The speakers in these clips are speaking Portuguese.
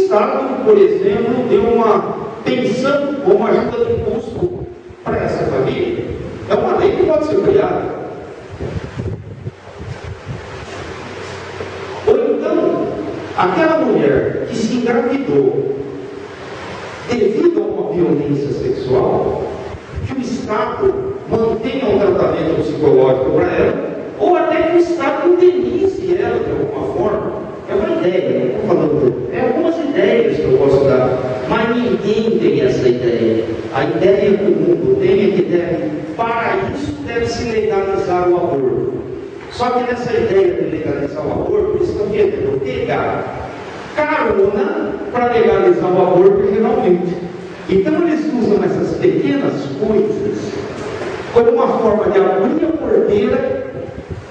Estado, por exemplo, deu uma pensão ou uma ajuda de custo para essa família, é uma lei que pode ser criada. Ou então, aquela mulher que se engravidou devido a uma violência sexual, que o Estado mantenha um tratamento psicológico para ela, ou até que o Estado indenize ela de alguma forma. É uma ideia, não estou falando, é algumas ideias que eu posso dar, mas ninguém tem essa ideia. A ideia que o mundo tem é que para isso deve-se legalizar o aborto. Só que nessa ideia de legalizar o aborto, eles estão querendo pegar carona para legalizar o aborto geralmente. Então eles usam essas pequenas coisas como uma forma de abrir a porteira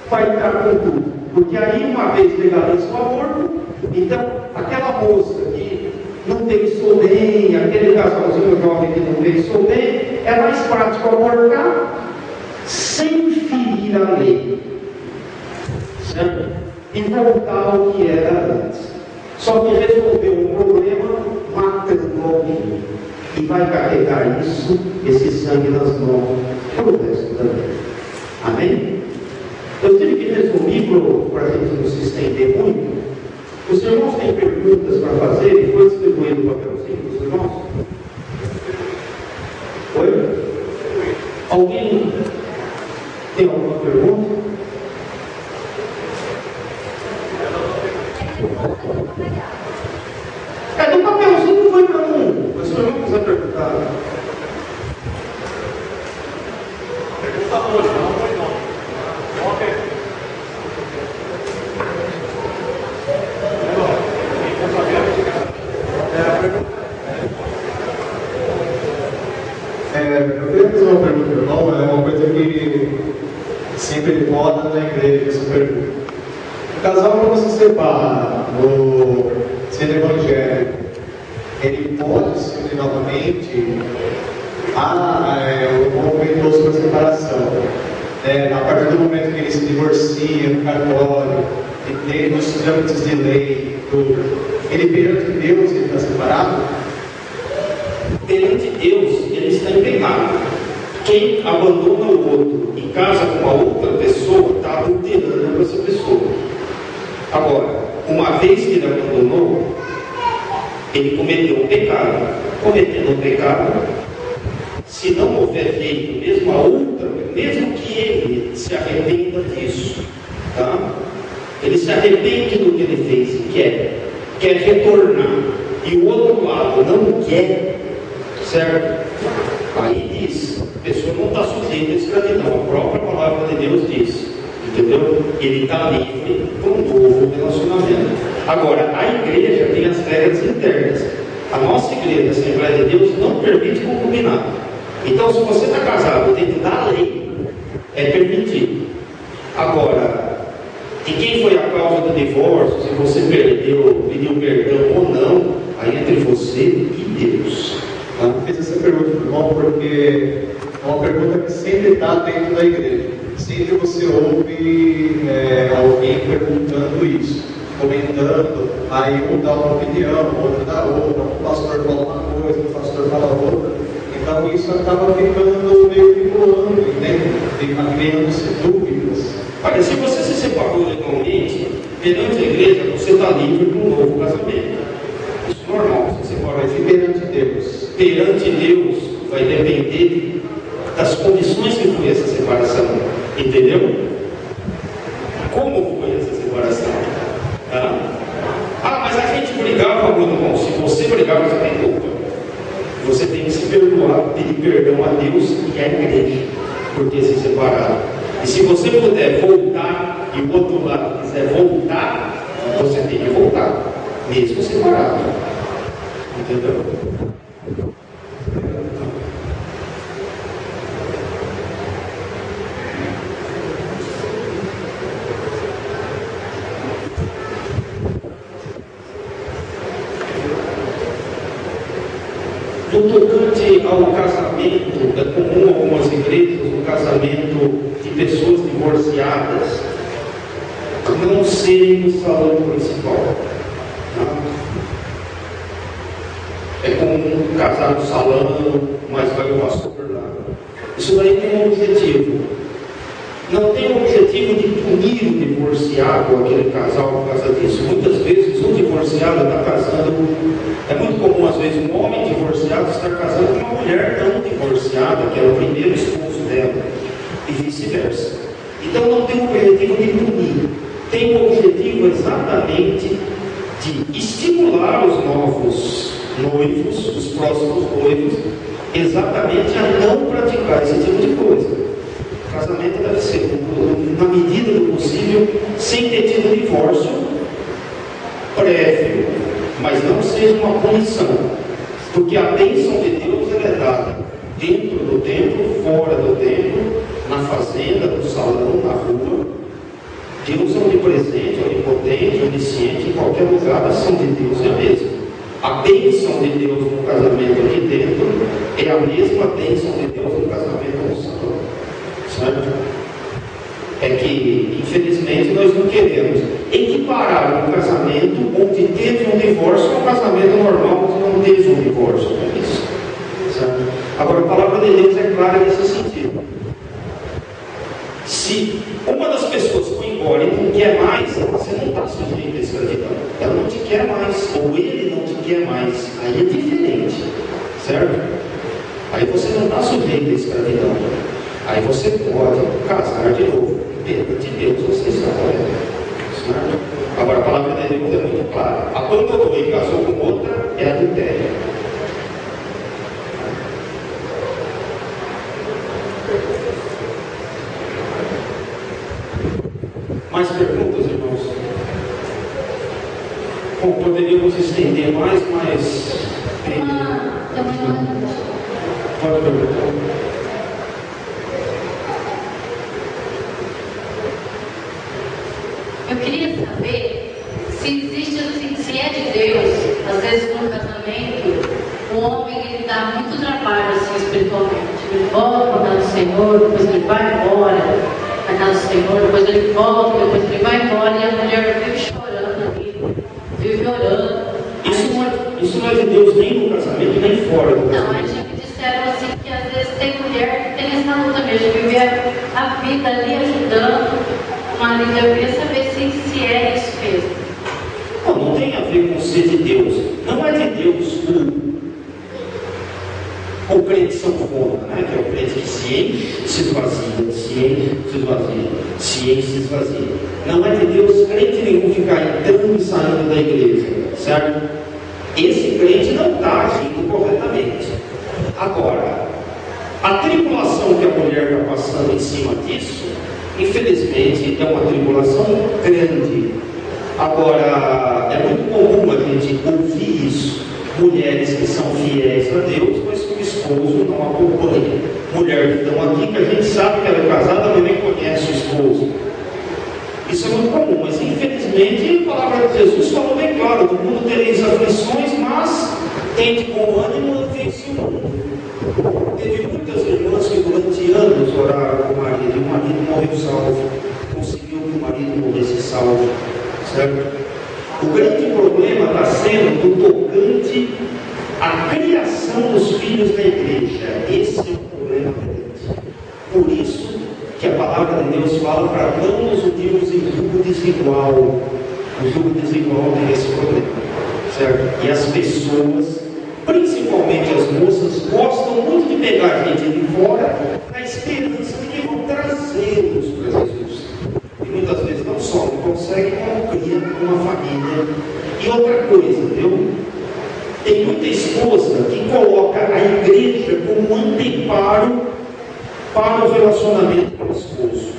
para entrar com tudo. Porque aí, uma vez legaliza o aborto, então aquela moça que não pensou bem, aquele casalzinho jovem que não pensou bem, é mais prático abortar sem ferir a lei, certo? E voltar ao que era antes. Só que resolveu um problema matando alguém. E vai carregar isso, esse sangue nas mãos, para o resto da vida. Amém? Eu tive que resumir para a gente não se estender muito. Os irmãos têm perguntas para fazer e foi distribuído o papelzinho para os irmãos? Oi? Alguém tem alguma pergunta? Do papelzinho foi para um. Mas se o irmão quiser perguntar. Pergunta hoje, não foi não. Eu queria fazer uma pergunta, irmão, é uma coisa que sempre roda na igreja, essa pergunta. O casal, quando se separa no sendo evangélico, ele pode se unir novamente o movimento sobre a separação. A partir do momento que ele se divorcia no cartório, e tem os trâmites de lei, ele perante Deus, ele está separado? Perante Deus, ele está em pecado. Quem abandona o outro e casa com uma outra pessoa, está adulterando essa pessoa. Agora, uma vez que ele abandonou, ele cometeu um pecado. Cometendo um pecado, se não houver feito mesmo a outra, mesmo que ele se arrependa disso, tá? Ele se arrepende do que ele fez e quer retornar, e o outro lado não quer, certo? Aí diz, a pessoa não está sujeita à escravidão, a própria palavra de Deus diz, entendeu? Ele está livre para um novo relacionamento. Agora, a igreja tem as regras internas. A nossa igreja, a Assembleia de Deus, não permite concubinato. Então, se você está casado dentro da lei, é permitido. Agora, de quem foi a causa do divórcio, se você pediu perdão ou não, aí entre você e Deus. Eu fiz essa pergunta, irmão, porque é uma pergunta que sempre está dentro da igreja. Sempre você ouve alguém perguntando isso, comentando, aí um dá uma opinião, outro dá outra, um pastor fala uma coisa, um pastor fala outra. Então isso acaba ficando meio que voando, entende? Criando-se dúvidas. Olha, se você se separou legalmente, perante a igreja, você está livre para um novo casamento. Isso é normal, você separa de perante Deus. Perante Deus vai depender das condições que foi essa separação. Entendeu? Como foi essa separação? Mas a gente brigava, Bruno. Se você brigava, você tem culpa. Você tem que se perdoar, pedir perdão a Deus e à igreja por ter se separado. E se você puder voltar e o outro lado quiser voltar, você tem que voltar, mesmo separado. Entendeu? No tocante ao casamento, é comum em algumas igrejas o casamento de pessoas divorciadas não serem no salão principal. é como casar no salão, mas vai o pastor lá. Isso daí tem um objetivo. Não tem o objetivo de punir o divorciado ou aquele casal por causa disso. Muitas vezes um divorciado está casando. É muito comum, às vezes, um homem divorciado estar casando com uma mulher não divorciada, que é o primeiro esposo dela, e vice-versa. Então não tem o objetivo de punir, tem o objetivo exatamente de estimular os novos noivos, os próximos noivos, exatamente a não praticar esse tipo de coisa. O casamento deve ser, na medida do possível, sem ter tido divórcio prévio, mas não seja uma punição, porque a bênção de Deus é dada dentro do templo, fora do templo, na fazenda, no salão, na rua. Deus é onipresente, onipotente, onisciente, em qualquer lugar. A ação de Deus é a mesma. A bênção de Deus no casamento aqui dentro é a mesma bênção de Deus no casamento no salão. Certo? É que, infelizmente, nós não queremos equiparar um casamento onde teve um divórcio a um casamento normal onde não teve um divórcio. É isso. Certo? Agora, a palavra de Deus é clara nesse sentido. Se uma das pessoas foi embora e não quer mais, você não está sujeito à escravidão. Ela não te quer mais, ou ele não te quer mais. Aí é diferente. Certo? Aí você não está sujeito à escravidão. Aí você pode casar de novo. Dentro de Deus você está correto. Certo? Agora a palavra de Deus é muito clara. Abandonou e casou com outra é adultério. Mais perguntas, irmãos? Bom, poderíamos estender mais, mas... Pode perguntar. Eu queria saber se existe, assim, se é de Deus, às vezes no casamento, o homem ele dá muito trabalho assim, espiritualmente. Ele volta para o Senhor, depois ele vai embora na casa do Senhor, depois ele volta, depois ele vai embora e a mulher vive chorando ali, vive orando. Isso não é de Deus nem no casamento, nem fora do Não, casamento. mas já me disseram assim que às vezes tem mulher que tem essa luta mesmo, de viver a vida ali ajudando o marido. Eu queria saber se é isso mesmo. Não tem a ver com ser de Deus. Não é de Deus o crente sanfona, né? Que é o crente que se enche, se esvazia, se enche, se esvazia, se enche, se esvazia. Não é de Deus crente nenhum ficar entrando e saindo da igreja, certo? Esse crente não está agindo corretamente. Agora, a tribulação que a mulher está passando em cima disso, infelizmente, é uma tribulação grande. Agora, é muito comum a gente ouvir isso. Mulheres que são fiéis a Deus, mas que o esposo não acompanha. Mulher que estão aqui, que a gente sabe que ela é casada, mas nem conhece o esposo. Isso é muito comum, mas infelizmente a palavra de Jesus falou bem claro: no mundo tereis aflições, mas tende bom ânimo, vence o mundo. Teve muitas irmãs que durante anos oraram com o marido, e o marido morreu salvo. Conseguiu que o marido morresse salvo. Certo? O grande problema está sendo do tocante à criação dos filhos da igreja. Esse é o problema grande. Por isso que a palavra de Deus fala para não nos unirmos em jugo desigual. O jugo desigual tem esse problema. Certo? E as pessoas, principalmente as moças, gostam muito de pegar gente de fora na esperança de que vão trazê-los para Jesus. E muitas vezes não só não consegue, como cria uma família. E outra coisa, viu? Tem muita esposa que coloca a igreja como um anteparo para o relacionamento com o esposo.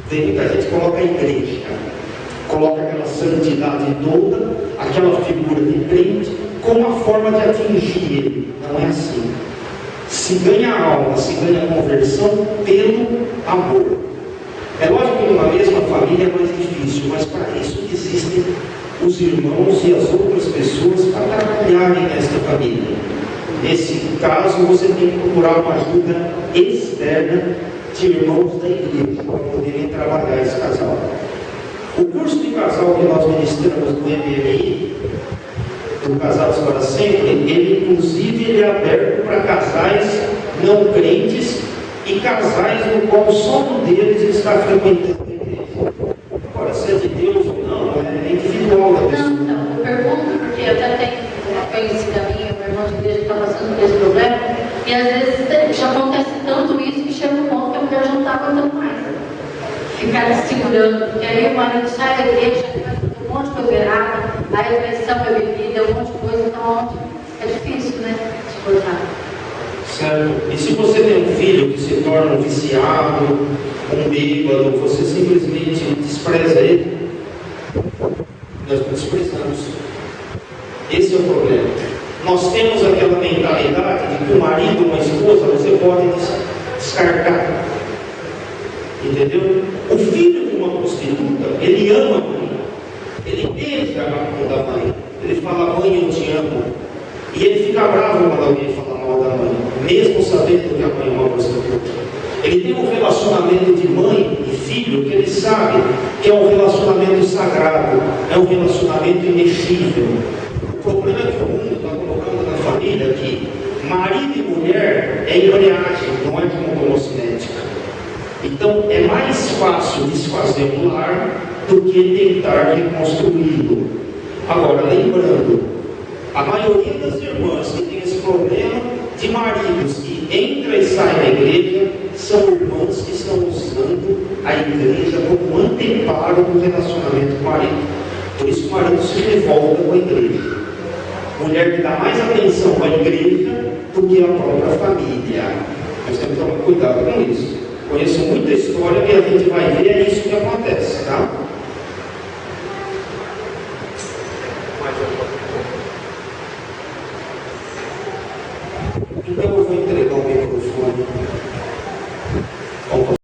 Tem muita gente que coloca a igreja, coloca aquela santidade toda, aquela figura de crente, como uma forma de atingir ele. Não é assim. Se ganha alma, se ganha conversão pelo amor. É lógico que numa mesma família é mais difícil, mas para isso existem os irmãos e as outras pessoas para trabalharem nesta família. Nesse caso, você tem que procurar uma ajuda externa de irmãos da igreja para poderem trabalhar esse casal. O curso de casal que nós ministramos no MMI, do Casados para Sempre, ele inclusive ele é aberto para casais não crentes e casais no qual o sonho deles está frequentando a igreja. Agora, se é de Deus ou não, é individual da pessoa. Não, então, eu pergunto porque eu até tenho uma conhecida minha, uma irmã de igreja que está passando por esse problema, e às vezes já acontece tanto isso que chega um ponto que a mulher já não está aguentando mais. Ficar segurando, porque aí o marido sai da igreja, faz um monte de coisa errada, aí a traição é bebida, um monte de coisa, então é difícil, né? Suportar. Certo? E se você tem um filho que se torna um viciado, um bêbado, você simplesmente despreza ele? Nós não desprezamos. Esse é o problema. Nós temos aquela mentalidade de que o marido ou a esposa você pode descartar. Entendeu? O filho de uma prostituta, ele ama a mãe. Ele beija a mão da mãe. Ele fala, mãe, eu te amo. E ele fica bravo quando alguém fala mal da mãe, mesmo sabendo que a mãe é uma prostituta. Ele tem um relacionamento de mãe e filho que ele sabe que é um relacionamento sagrado, é um relacionamento inexível. O problema é que o mundo está colocando na família que marido e mulher é embreagem, não é como homocinética. Então é mais fácil desfazer o lar do que tentar reconstruí-lo. Agora, lembrando, a maioria das irmãs que tem esse problema de maridos que entram e saem da igreja são irmãs que estão usando a igreja como anteparo do relacionamento com o marido. Por isso o marido se revolta com a igreja. Mulher que dá mais atenção à igreja do que à própria família. Nós temos que tomar cuidado com isso. Conheço muita história que a gente vai ver, é isso que acontece, tá? Então eu vou entregar